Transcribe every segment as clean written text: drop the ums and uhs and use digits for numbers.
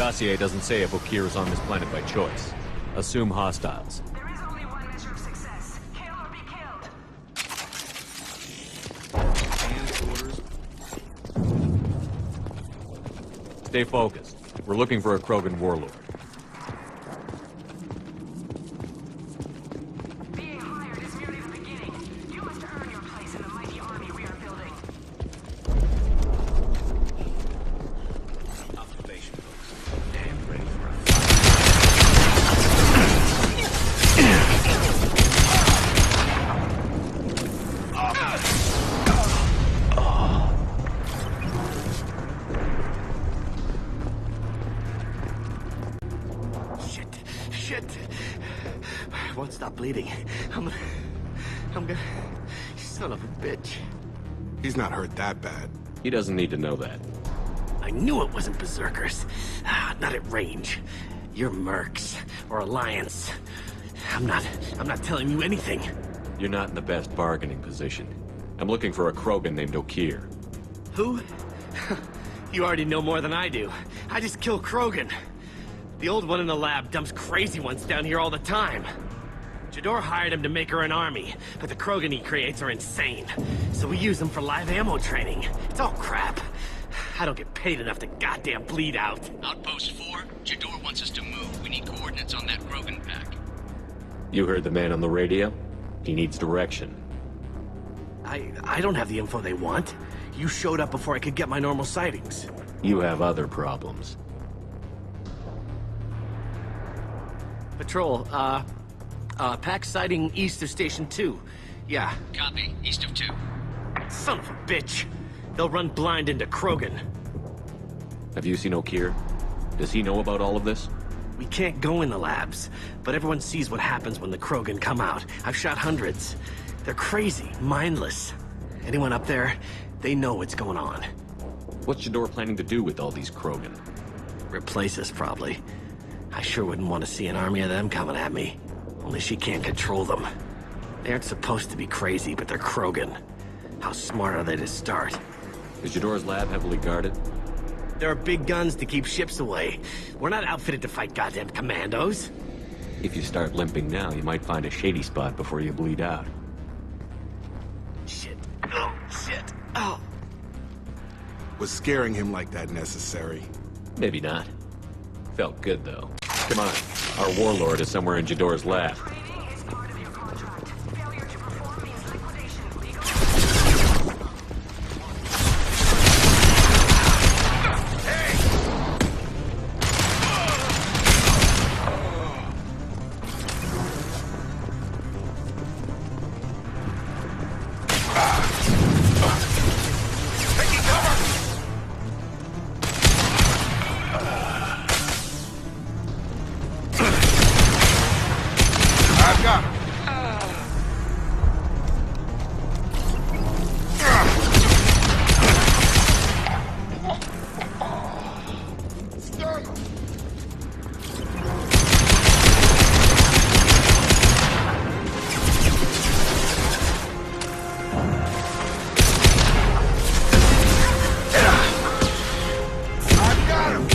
dossier doesn't say if Okeer is on this planet by choice. Assume hostiles. There is only one measure of success. Kill or be killed. Stay focused. We're looking for a Krogan Warlord. Being hired is merely the beginning. You must earn your place in the mighty army we are building. Observation, folks. Damn ready for a Shit. I won't stop bleeding. I'm gonna... Son of a bitch. He's not hurt that bad. He doesn't need to know that. I knew it wasn't Berserkers. Not at range. You're Mercs. Or Alliance. I'm not telling you anything. You're not in the best bargaining position. I'm looking for a Krogan named Okeer. Who? You already know more than I do. I just kill Krogan. The old one in the lab dumps crazy ones down here all the time. Jador hired him to make her an army, but the Krogan he creates are insane. So we use them for live ammo training. It's all crap. I don't get paid enough to goddamn bleed out. Outpost 4, Jador wants us to move. We need coordinates on that Krogan pack. You heard the man on the radio? He needs direction. I don't have the info they want. You showed up before I could get my normal sightings. You have other problems. Patrol, pack sighting east of Station 2. Yeah. Copy. East of 2. Son of a bitch. They'll run blind into Krogan. Have you seen Okeer? Does he know about all of this? We can't go in the labs, but everyone sees what happens when the Krogan come out. I've shot hundreds. They're crazy, mindless. Anyone up there, they know what's going on. What's Jador planning to do with all these Krogan? Replace us, probably. I sure wouldn't want to see an army of them coming at me. Only she can't control them. They aren't supposed to be crazy, but they're Krogan. How smart are they to start? Is Jador's lab heavily guarded? There are big guns to keep ships away. We're not outfitted to fight goddamn commandos. If you start limping now, you might find a shady spot before you bleed out. Shit. Oh, shit. Oh. Was scaring him like that necessary? Maybe not. Felt good, though. Come on. Our Warlord is somewhere in Jador's lab. Training is part of your contract. Failure to perform means liquidation. Legal. I've got him. I've got him.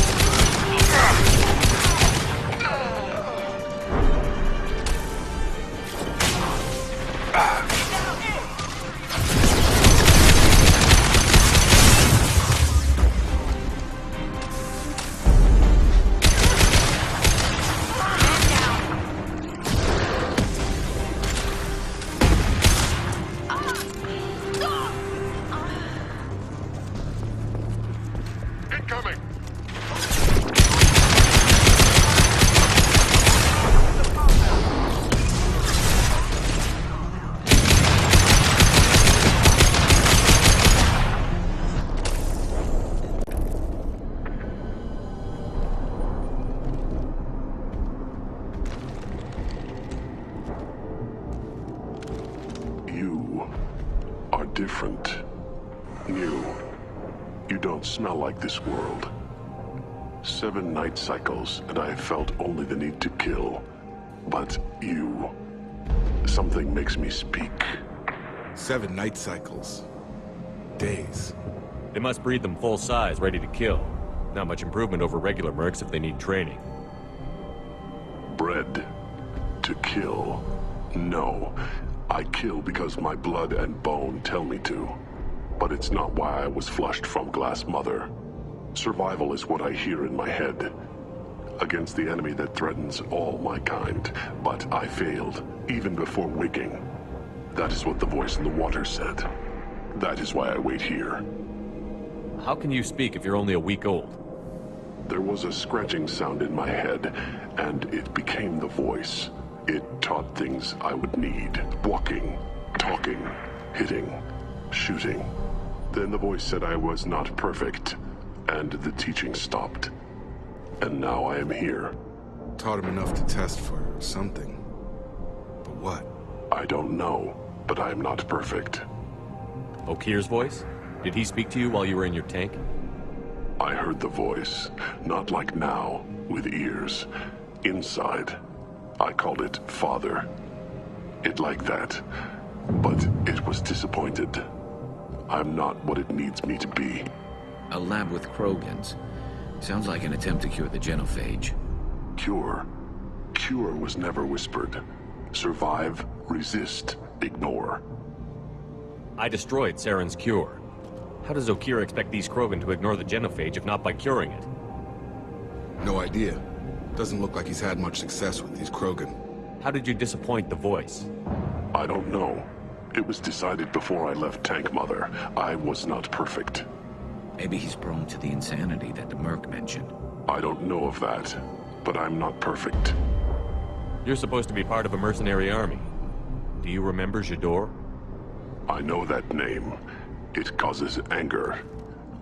Incoming! You are different. New. You don't smell like this world. 7 night cycles, and I have felt only the need to kill. But you... Something makes me speak. 7 night cycles. Days. They must breed them full size, ready to kill. Not much improvement over regular mercs if they need training. Bred to kill. No. I kill because my blood and bone tell me to. But it's not why I was flushed from Glass Mother. Survival is what I hear in my head. Against the enemy that threatens all my kind. But I failed, even before waking. That is what the voice in the water said. That is why I wait here. How can you speak if you're only a week old? There was a scratching sound in my head, and it became the voice. It taught things I would need. Walking, talking, hitting, shooting. Then the voice said I was not perfect, and the teaching stopped. And now I am here. Taught him enough to test for something. But what? I don't know, but I am not perfect. Okeer's voice? Did he speak to you while you were in your tank? I heard the voice, not like now, with ears. Inside. I called it Father. It like that. But it was disappointed. I'm not what it needs me to be. A lab with Krogans. Sounds like an attempt to cure the genophage. Cure. Cure was never whispered. Survive, resist, ignore. I destroyed Saren's cure. How does Okeer expect these Krogan to ignore the genophage if not by curing it? No idea. Doesn't look like he's had much success with these Krogan. How did you disappoint the voice? I don't know. It was decided before I left Tank Mother. I was not perfect. Maybe he's prone to the insanity that the Merc mentioned. I don't know of that, but I'm not perfect. You're supposed to be part of a mercenary army. Do you remember Jador? I know that name. It causes anger,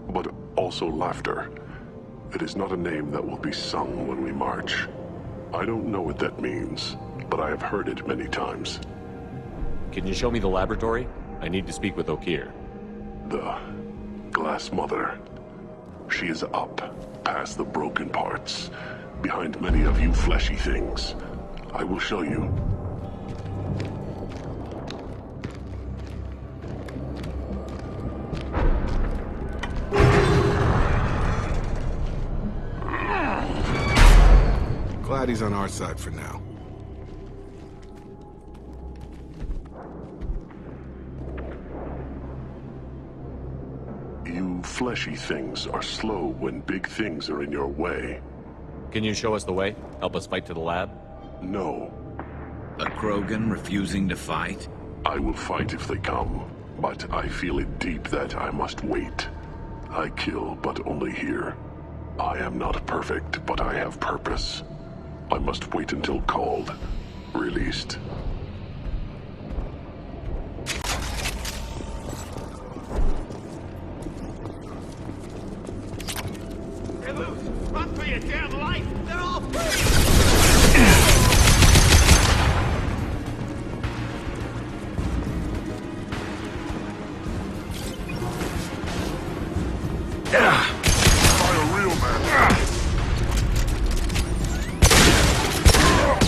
but also laughter. It is not a name that will be sung when we march. I don't know what that means, but I have heard it many times. Can you show me the laboratory? I need to speak with Okeer. The Glass Mother. She is up, past the broken parts, behind many of you fleshy things. I will show you. Glad he's on our side for now. You fleshy things are slow when big things are in your way. Can you show us the way? Help us fight to the lab? No. A Krogan refusing to fight? I will fight if they come, but I feel it deep that I must wait. I kill, but only here. I am not perfect, but I have purpose. I must wait until called, released. They're loose! Run for your damn life! They're all free!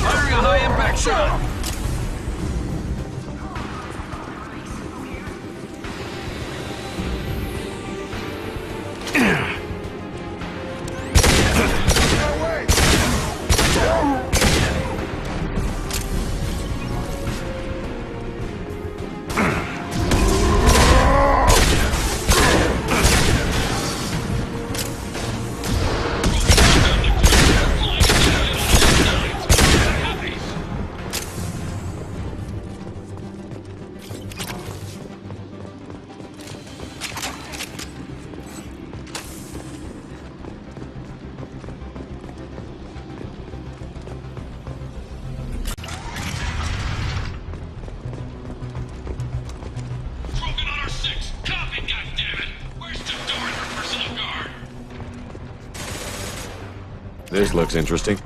Firing a high-impact shot! This looks interesting.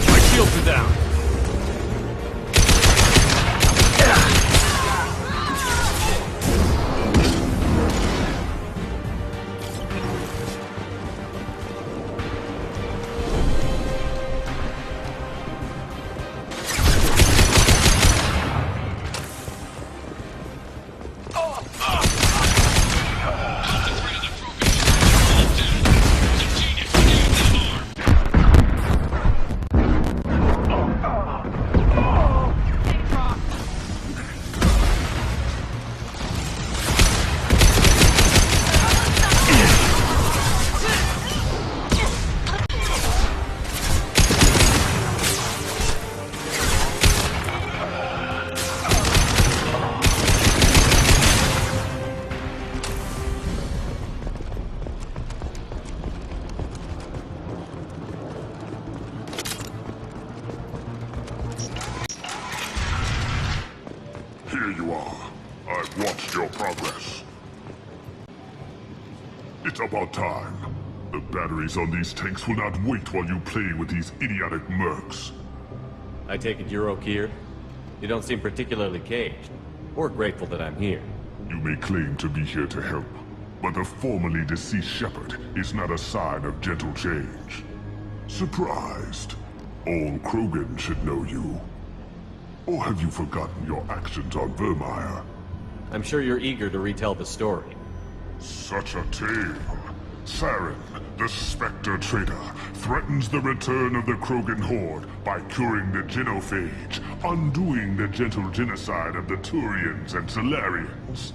My shields are down. progress. It's about time. The batteries on these tanks will not wait while you play with these idiotic mercs. I take it you're Okeer? You don't seem particularly caged, or grateful that I'm here. You may claim to be here to help, but the formerly deceased Shepard is not a sign of gentle change. Surprised? All Krogan should know you. Or have you forgotten your actions on Vermeer? I'm sure you're eager to retell the story. Such a tale. Saren, the Spectre traitor, threatens the return of the Krogan horde by curing the genophage, undoing the gentle genocide of the Turians and Solarians.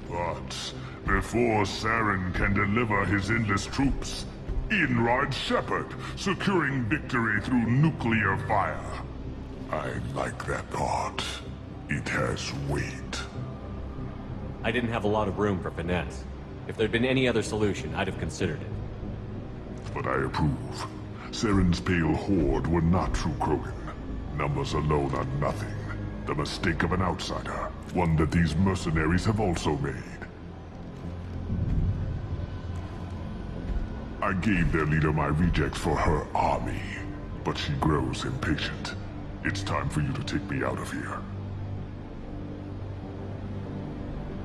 But before Saren can deliver his endless troops, in rides Shepard, securing victory through nuclear fire. I like that part. It has weight. I didn't have a lot of room for finesse. If there'd been any other solution, I'd have considered it. But I approve. Saren's pale horde were not true Krogan. Numbers alone are nothing. The mistake of an outsider. One that these mercenaries have also made. I gave their leader my rejects for her army, but she grows impatient. It's time for you to take me out of here.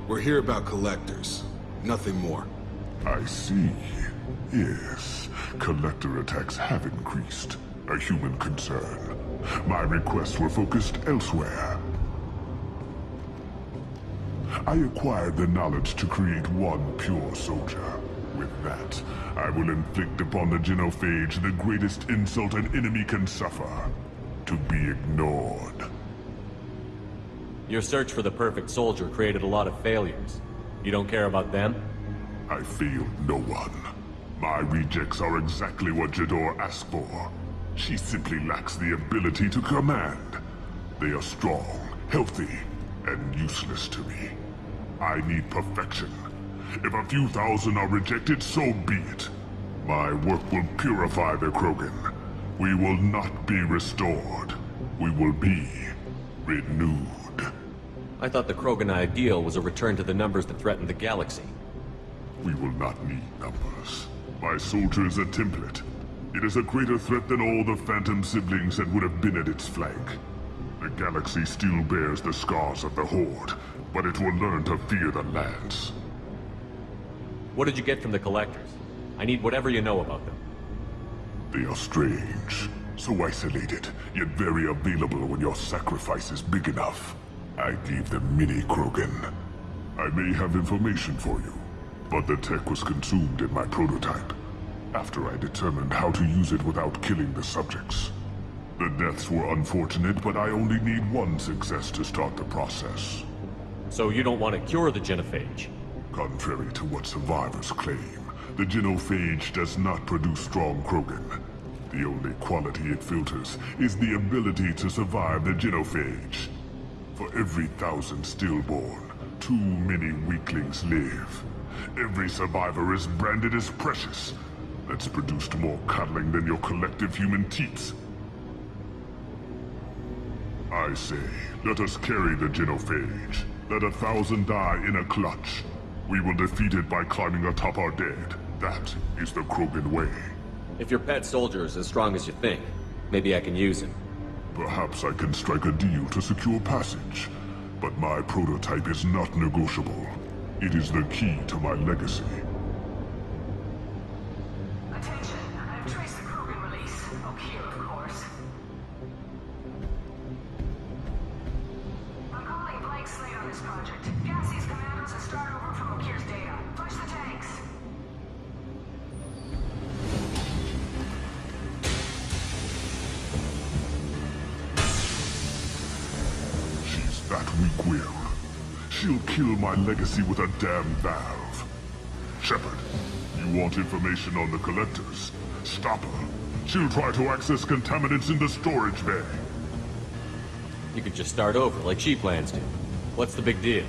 We're here about collectors. Nothing more. I see. Yes, collector attacks have increased. A human concern. My requests were focused elsewhere. I acquired the knowledge to create one pure soldier. With that, I will inflict upon the genophage the greatest insult an enemy can suffer. To be ignored. Your search for the perfect soldier created a lot of failures. You don't care about them? I failed no one. My rejects are exactly what Jador asked for. She simply lacks the ability to command. They are strong, healthy, and useless to me. I need perfection. If a few thousand are rejected, so be it. My work will purify the Krogan. We will not be restored. We will be renewed. I thought the Krogan ideal was a return to the numbers that threatened the galaxy. We will not need numbers. My soldier is a template. It is a greater threat than all the Phantom siblings that would have been at its flank. The galaxy still bears the scars of the Horde, but it will learn to fear the Lance. What did you get from the Collectors? I need whatever you know about them. They are strange, so isolated, yet very available when your sacrifice is big enough. I gave them mini Krogan. I may have information for you, but the tech was consumed in my prototype, after I determined how to use it without killing the subjects. The deaths were unfortunate, but I only need one success to start the process. So you don't want to cure the genophage? Contrary to what survivors claim, the genophage does not produce strong Krogan. The only quality it filters is the ability to survive the genophage. For every 1,000 stillborn, too many weaklings live. Every survivor is branded as precious. That's produced more cuddling than your collective human teats. I say, let us carry the genophage. Let 1,000 die in a clutch. We will defeat it by climbing atop our dead. That is the Krogan way. If your pet soldier is as strong as you think, maybe I can use him. Perhaps I can strike a deal to secure passage. But my prototype is not negotiable. It is the key to my legacy. Attention, I've traced the Krogan release. Okeer, of course. I'm calling blank slate on this project. Gas these commandos and start over from Okeer's data. Push the tanks. She's that weak-willed. She'll kill my legacy with a damn valve. Shepard, you want information on the Collectors? Stop her. She'll try to access contaminants in the storage bay. You could just start over, like she plans to. What's the big deal?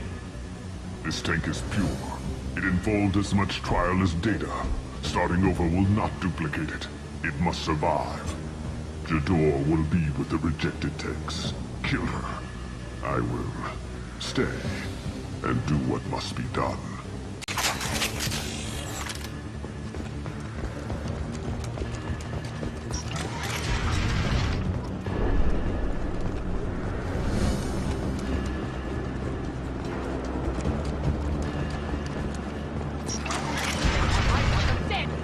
This tank is pure. It involved as much trial as data. Starting over will not duplicate it. It must survive. Jador will be with the rejected tanks. Kill her. I will stay. and do what must be done.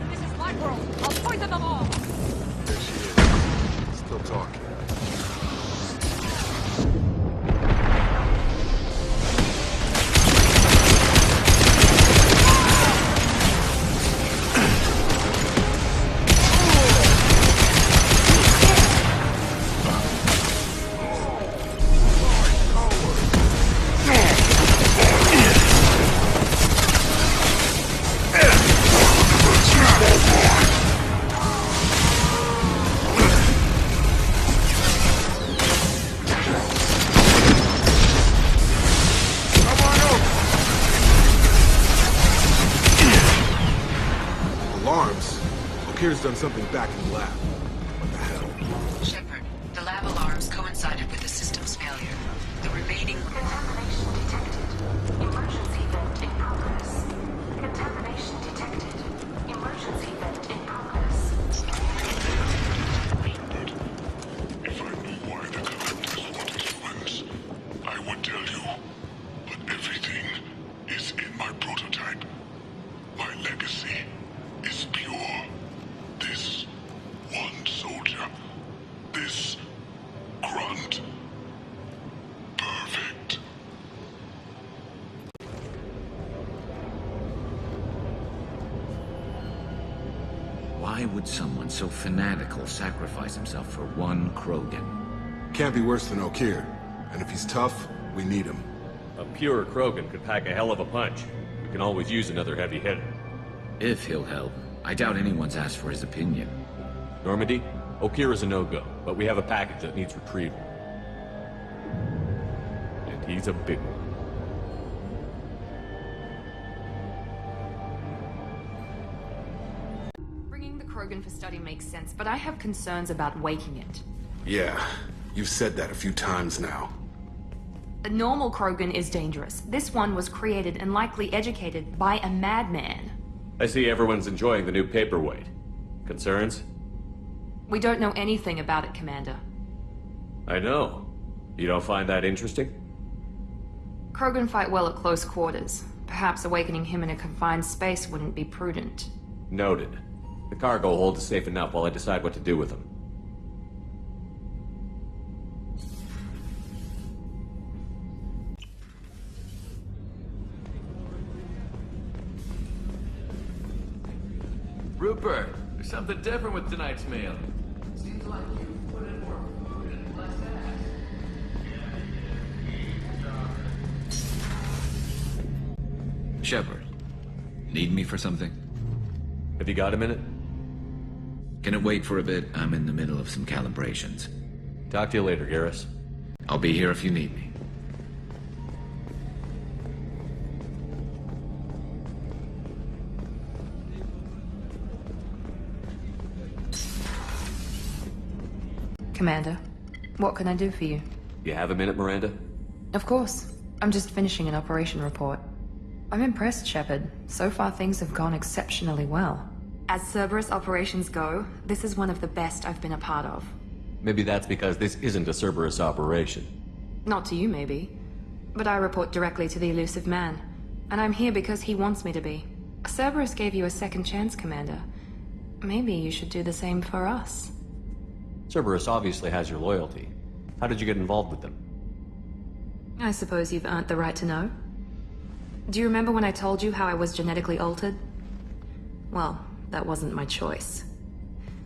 This is my world. I'll poison them all. There she is. Still talking. Alarms? Okeer's done something back in the lab. What the hell? Shepard, the lab alarms coincided with the system's failure. The remaining... Contamination detected. Emergency vent in progress. Contamination detected. Emergency vent in progress. If I knew why the Collectors wanted humans, I would tell you. But everything is in my prototype. My legacy is pure. This one soldier. This grunt. Perfect. Why would someone so fanatical sacrifice himself for one Krogan? Can't be worse than Okeer. And if he's tough, we need him. A pure Krogan could pack a hell of a punch. We can always use another heavy hitter. If he'll help. I doubt anyone's asked for his opinion. Normandy, Okeer is a no-go, but we have a package that needs retrieval. And he's a big one. Bringing the Krogan for study makes sense, but I have concerns about waking it. Yeah, you've said that a few times now. A normal Krogan is dangerous. This one was created and likely educated by a madman. I see everyone's enjoying the new paperweight. Concerns? We don't know anything about it, Commander. I know. You don't find that interesting? Krogan fight well at close quarters. Perhaps awakening him in a confined space wouldn't be prudent. Noted. The cargo hold is safe enough while I decide what to do with him. Rupert, there's something different with tonight's meal. Seems like you put in more food and less ass. Shepard, need me for something? Have you got a minute? Can it wait for a bit? I'm in the middle of some calibrations. Talk to you later, Garrus. I'll be here if you need me. Commander, what can I do for you? You have a minute, Miranda? Of course. I'm just finishing an operation report. I'm impressed, Shepard. So far things have gone exceptionally well. As Cerberus operations go, this is one of the best I've been a part of. Maybe that's because this isn't a Cerberus operation. Not to you, maybe. But I report directly to the elusive man. And I'm here because he wants me to be. Cerberus gave you a second chance, Commander. Maybe you should do the same for us. Cerberus obviously has your loyalty. How did you get involved with them? I suppose you've earned the right to know. Do you remember when I told you how I was genetically altered? Well, that wasn't my choice.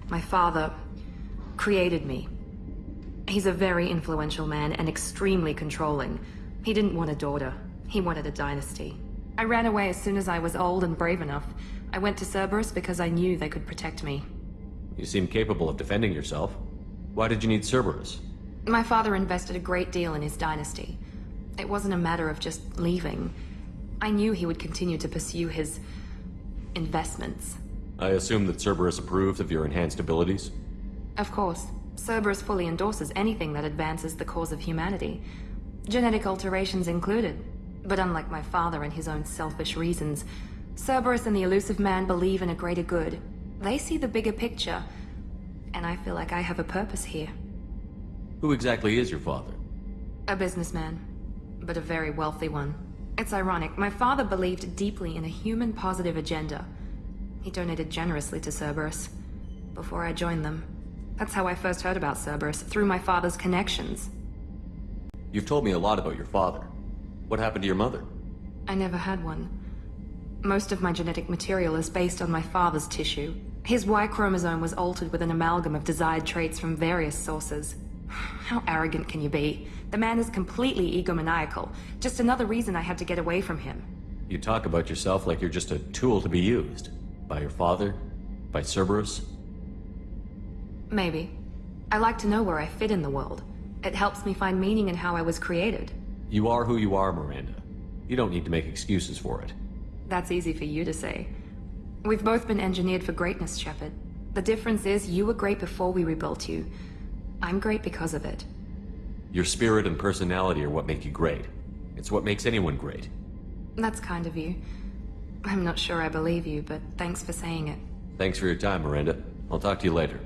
My father created me. He's a very influential man and extremely controlling. He didn't want a daughter. He wanted a dynasty. I ran away as soon as I was old and brave enough. I went to Cerberus because I knew they could protect me. You seem capable of defending yourself. Why did you need Cerberus? My father invested a great deal in his dynasty. It wasn't a matter of just leaving. I knew he would continue to pursue his investments. I assume that Cerberus approved of your enhanced abilities? Of course. Cerberus fully endorses anything that advances the cause of humanity. Genetic alterations included. But unlike my father and his own selfish reasons, Cerberus and the Elusive Man believe in a greater good. They see the bigger picture, and I feel like I have a purpose here. Who exactly is your father? A businessman, but a very wealthy one. It's ironic, my father believed deeply in a human-positive agenda. He donated generously to Cerberus before I joined them. That's how I first heard about Cerberus, through my father's connections. You've told me a lot about your father. What happened to your mother? I never had one. Most of my genetic material is based on my father's tissue. His Y chromosome was altered with an amalgam of desired traits from various sources. How arrogant can you be? The man is completely egomaniacal. Just another reason I had to get away from him. You talk about yourself like you're just a tool to be used. By your father? By Cerberus? Maybe. I like to know where I fit in the world. It helps me find meaning in how I was created. You are who you are, Miranda. You don't need to make excuses for it. That's easy for you to say. We've both been engineered for greatness, Shepard. The difference is you were great before we rebuilt you. I'm great because of it. Your spirit and personality are what make you great. It's what makes anyone great. That's kind of you. I'm not sure I believe you, but thanks for saying it. Thanks for your time, Miranda. I'll talk to you later.